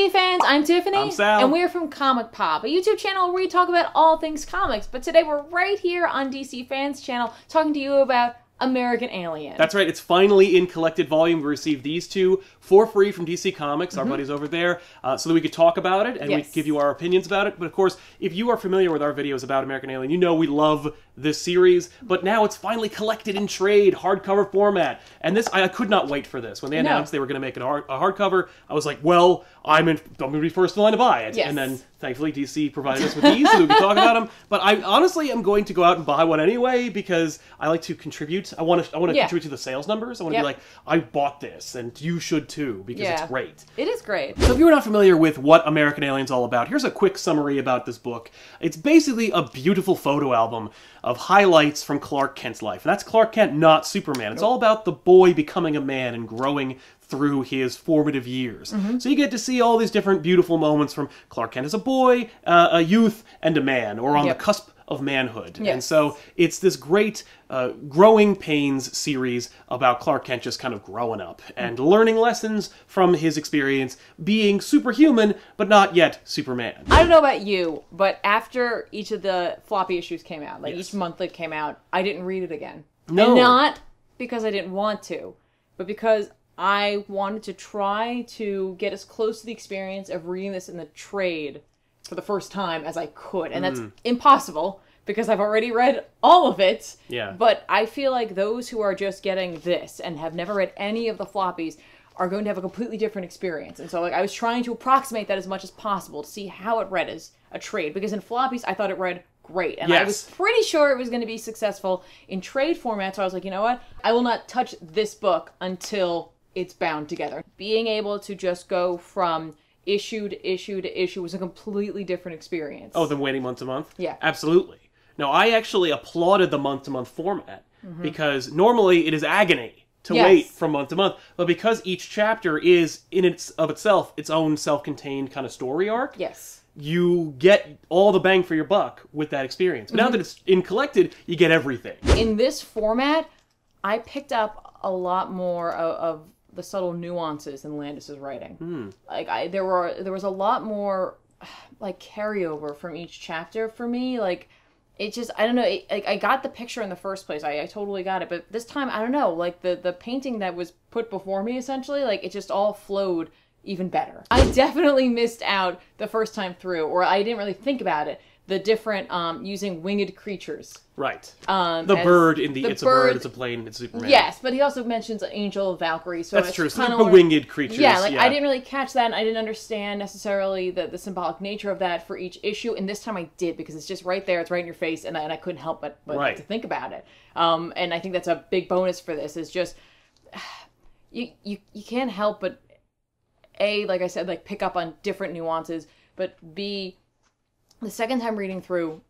DC fans, I'm Tiffany. I'm Sal. And we're from ComicPOP, a YouTube channel where we talk about all things comics. But today we're right here on DC Fans channel talking to you about American Alien. That's right. It's finally in collected volume. We received these two for free from DC Comics, our buddies over there, so that we could talk about it and we could give you our opinions about it. But of course, if you are familiar with our videos about American Alien, you know we love this series. But now it's finally collected in trade, hardcover format. And this, I could not wait for this. When they announced they were going to make a hardcover, I was like, well, I'm going to be first in line to buy it. Yes. And then thankfully DC provided us with these so we could talk about them. But I honestly am going to go out and buy one anyway because I like to contribute. I want to contribute to the sales numbers. I want to be like, I bought this and you should too because it's great. It is great. So if you're not familiar with what American Alien's all about, here's a quick summary about this book. It's basically a beautiful photo album of highlights from Clark Kent's life. And that's Clark Kent, not Superman. It's all about the boy becoming a man and growing through his formative years. So you get to see all these different beautiful moments from Clark Kent as a boy, a youth, and a man, or on the cusp of manhood. And so it's this great growing pains series about Clark Kent just kind of growing up and learning lessons from his experience, being superhuman, but not yet Superman. I don't know about you, but after each of the floppy issues came out, like each month that came out, I didn't read it again. No. And not because I didn't want to, but because I wanted to try to get as close to the experience of reading this in the trade for the first time as I could. And that's impossible because I've already read all of it. Yeah. But I feel like those who are just getting this and have never read any of the floppies are going to have a completely different experience. And so like I was trying to approximate that as much as possible to see how it read as a trade. Because in floppies, I thought it read great. And I was pretty sure it was going to be successful in trade format. So I was like, you know what? I will not touch this book until it's bound together. Being able to just go from issue to issue to issue was a completely different experience. Oh, than waiting month to month? Yeah. Absolutely. No, I actually applauded the month-to-month format because normally it is agony to wait from month to month. But because each chapter is, in itself, its own self-contained kind of story arc, you get all the bang for your buck with that experience. But now that it's in collected, you get everything. In this format, I picked up a lot more of the subtle nuances in Landis's writing. Like there was a lot more like carryover from each chapter for me. Like it just, I don't know, I got the picture in the first place. I totally got it. But this time, I don't know, like the painting that was put before me essentially, like it just all flowed even better. I definitely missed out the first time through, or I didn't really think about it. The different, using winged creatures. Right. The bird in the It's a Bird, It's a Plane, It's Superman. Yes, but he also mentions Angel, Valkyrie. So that's true. So the winged creatures. Yeah, like I didn't really catch that, and I didn't understand necessarily the symbolic nature of that for each issue. And this time I did, because it's just right there, it's right in your face, and I couldn't help but to think about it. And I think that's a big bonus for this, is just, you can't help but, A, like I said, like pick up on different nuances, but B, the second time reading through,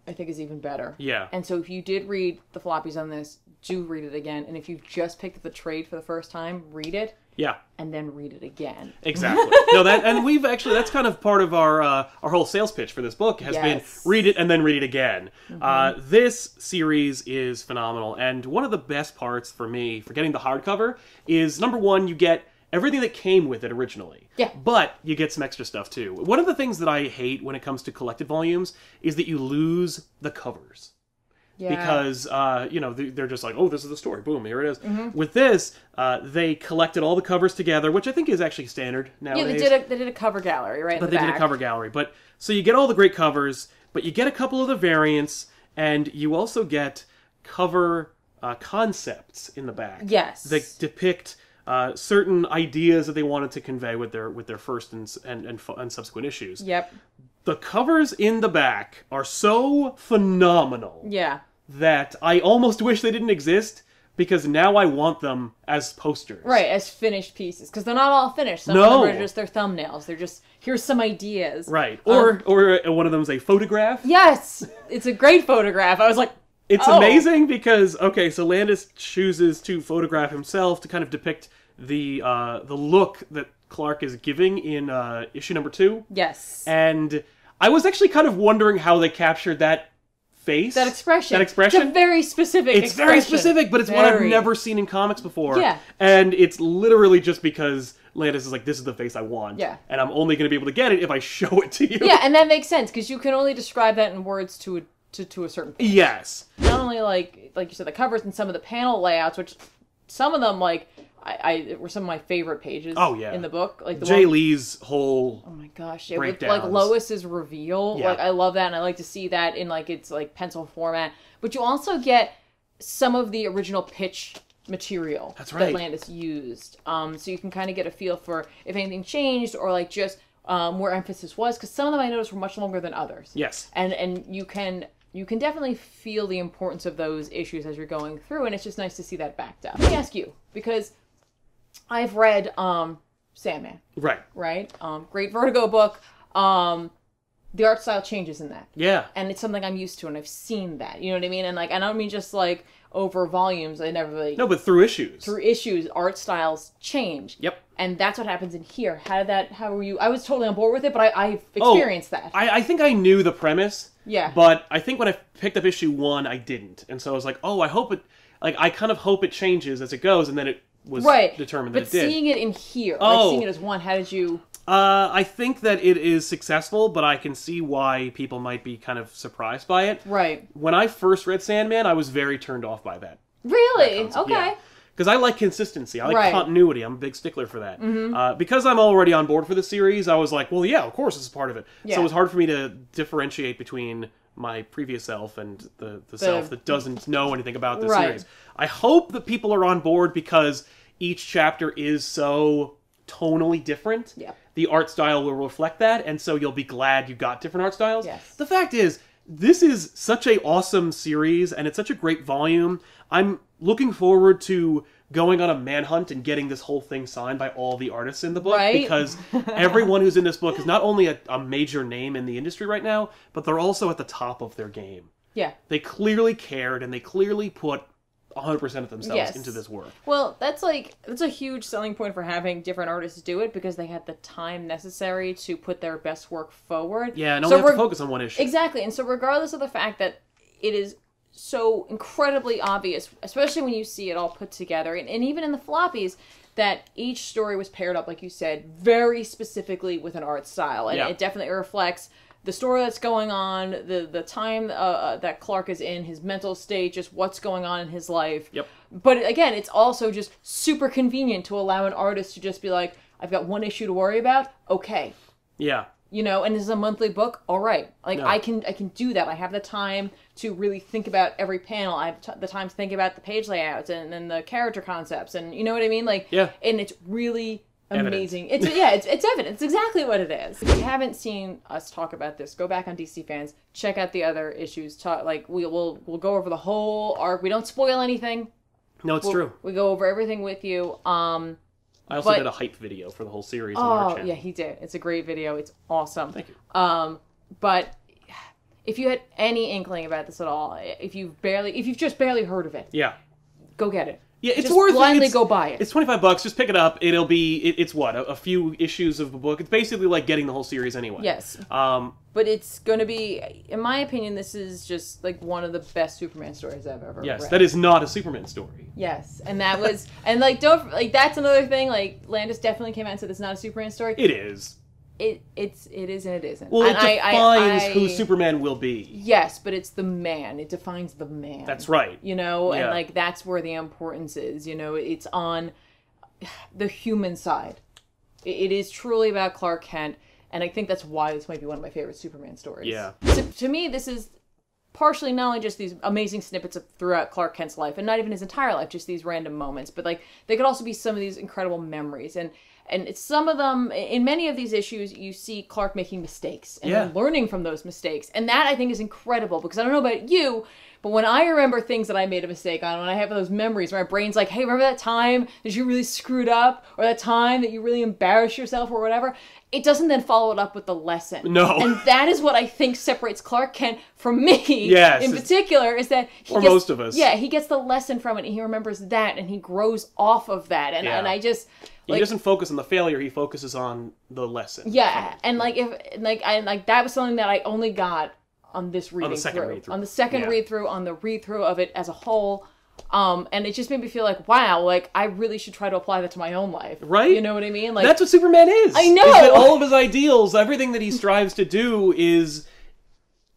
I think, is even better. Yeah. And so if you did read the floppies on this, do read it again. And if you've just picked up the trade for the first time, read it. Yeah. And then read it again. Exactly. No, and we've actually, that's kind of part of our whole sales pitch for this book has been read it and then read it again. This series is phenomenal. And one of the best parts for me for getting the hardcover is, number one, you get everything that came with it originally. Yeah. But you get some extra stuff too. One of the things that I hate when it comes to collected volumes is that you lose the covers. Yeah. Because, you know, they're just like, oh, this is the story. Boom, here it is. With this, they collected all the covers together, which I think is actually standard nowadays. Yeah, they did a cover gallery, right? But they did a cover gallery. But so you get all the great covers, but you get a couple of the variants, and you also get cover concepts in the back. Yes. That depict certain ideas that they wanted to convey with their first and subsequent issues. Yep. The covers in the back are so phenomenal. Yeah. That I almost wish they didn't exist, because now I want them as posters. Right, as finished pieces, because they're not all finished. Some of them are just their thumbnails. They're just, here's some ideas. Right. Or one of them is a photograph. Yes, it's a great photograph. I was like, it's amazing because, okay, so Landis chooses to photograph himself to kind of depict the look that Clark is giving in issue number 2. Yes. And I was actually kind of wondering how they captured that face. That expression. That expression. It's a very specific It's very specific, but it's one I've never seen in comics before. Yeah. And it's literally just because Landis is like, this is the face I want. Yeah. And I'm only going to be able to get it if I show it to you. Yeah, and that makes sense, because you can only describe that in words to a certain point. Yes. Not only, like you said, the covers and some of the panel layouts, which some of them, like, I were some of my favorite pages in the book. Like the Jay Lee's whole oh my gosh, with like Lois's reveal. Yeah. Like I love that, and I like to see that in like its like pencil format. But you also get some of the original pitch material that Landis used. So you can kind of get a feel for if anything changed or like just where emphasis was, because some of them I noticed were much longer than others. Yes. And you can definitely feel the importance of those issues as you're going through, and it's just nice to see that backed up. Let me ask you, because I've read Sandman. Right. Great Vertigo book. The art style changes in that. Yeah. And it's something I'm used to, and I've seen that. You know what I mean? And like, I don't mean just like over volumes. I never really... No, but through issues. Through issues, art styles change. Yep. And that's what happens in here. How were you... I was totally on board with it, but I've experienced that. I think I knew the premise. Yeah. But I think when I picked up issue 1, I didn't. And so I was like, oh, I hope it... Like, I kind of hope it changes as it goes, and then it was determined that it did. But seeing it in here, like seeing it as one, how did you... I think that it is successful, but I can see why people might be kind of surprised by it. Right. When I first read Sandman, I was very turned off by that. Really? Okay. Because I like consistency. I like continuity. I'm a big stickler for that. Mm-hmm. Because I'm already on board for the series, I was like, well, yeah, of course this is part of it. Yeah. So it was hard for me to differentiate between my previous self and the self that doesn't know anything about the series. I hope that people are on board because each chapter is so tonally different. Yeah. The art style will reflect that, and so you'll be glad you got different art styles. Yes. The fact is, this is such an awesome series, and it's such a great volume. I'm looking forward to going on a manhunt and getting this whole thing signed by all the artists in the book, because everyone who's in this book is not only a major name in the industry right now, but they're also at the top of their game. Yeah. They clearly cared, and they clearly put 100% of themselves into this work. Well, that's a huge selling point for having different artists do it, because they had the time necessary to put their best work forward. Yeah, and only have to focus on one issue. Exactly, and so regardless of the fact that it is so incredibly obvious, especially when you see it all put together, and even in the floppies, that each story was paired up, like you said, very specifically with an art style, and it definitely reflects the story that's going on, the time that Clark is in, his mental state, just what's going on in his life. Yep. But again, it's also just super convenient to allow an artist to just be like, I've got one issue to worry about, okay. Yeah. You know, and this is a monthly book, all right. Like, I can do that. I have the time to really think about every panel. I have the time to think about the page layouts and the character concepts, and you know what I mean? Like, yeah. And it's really... amazing. It's evident. It's exactly what it is. If you haven't seen us talk about this, go back on DC Fans, check out the other issues. We'll go over the whole arc. We don't spoil anything. No, it's true. We go over everything with you. I also did a hype video for the whole series on our channel. Yeah, he did. It's a great video. It's awesome. Thank you. But if you had any inkling about this at all, if you've just barely heard of it, go get it. Yeah, it's just worth it. Blindly go buy it. It's $25. Just pick it up. It'll be it's what a few issues of a book. It's basically like getting the whole series anyway. Yes. But it's going to be, in my opinion, this is just like one of the best Superman stories I've ever read. Yes, that is not a Superman story. Yes, and that was that's another thing. Like Landis definitely came out and said it's not a Superman story. It is. It is and it isn't. Well, it defines who Superman will be. Yes, but it's the man. It defines the man. That's right. You know, and like that's where the importance is. You know, it's on the human side. It is truly about Clark Kent, and I think that's why this might be one of my favorite Superman stories. Yeah. So, to me, this is partially not only just these amazing snippets throughout Clark Kent's life, and not even his entire life, just these random moments, but like they could also be some of these incredible memories. And it's some of them, in many of these issues, you see Clark making mistakes and learning from those mistakes. And that, I think, is incredible, because I don't know about you, but when I remember things that I made a mistake on, when I have those memories where my brain's like, hey, remember that time that you really screwed up? Or that time that you really embarrassed yourself or whatever? It doesn't then follow it up with the lesson. No. And that is what I think separates Clark Kent from me, in particular, is that most of us. Yeah, he gets the lesson from it, and he remembers that, and he grows off of that. And I just... He doesn't focus on the failure, he focuses on the lesson. Yeah, and that was something that I only got this reading on the second through. read-through. On the second read-through, on the read-through of it as a whole. And it just made me feel like, wow, like, I really should try to apply that to my own life. Right? You know what I mean? Like, that's what Superman is. I know! Is that all of his ideals, everything that he strives to do is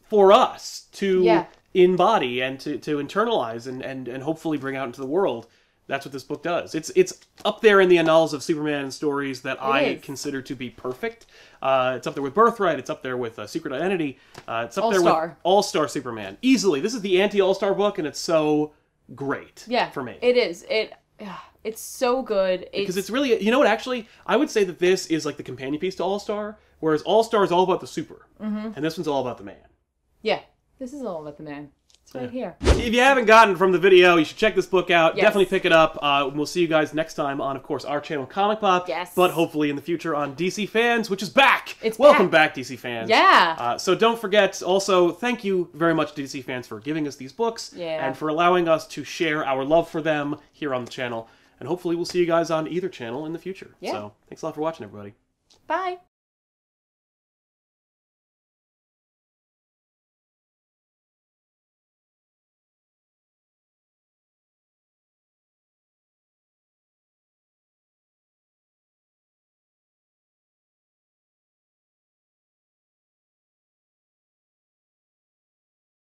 for us to embody and to internalize and hopefully bring out into the world. That's what this book does. It's up there in the annals of Superman stories that I consider to be perfect. It's up there with Birthright. It's up there with Secret Identity. It's up there with All-Star Superman. Easily. This is the anti-All-Star book, and it's so great for me. It is. It's so good. Because it's really, you know what, actually, I would say that this is like the companion piece to All-Star, whereas All-Star is all about the super, and this one's all about the man. Yeah, this is all about the man. It's right here. If you haven't gotten from the video, you should check this book out. Yes. Definitely pick it up. We'll see you guys next time on, of course, our channel, Comic Pop. Yes. But hopefully in the future on DC Fans, which is back. Welcome back, DC Fans. Yeah. So don't forget, also, thank you very much to DC Fans for giving us these books. Yeah. And for allowing us to share our love for them here on the channel. And hopefully we'll see you guys on either channel in the future. Yeah. So thanks a lot for watching, everybody. Bye.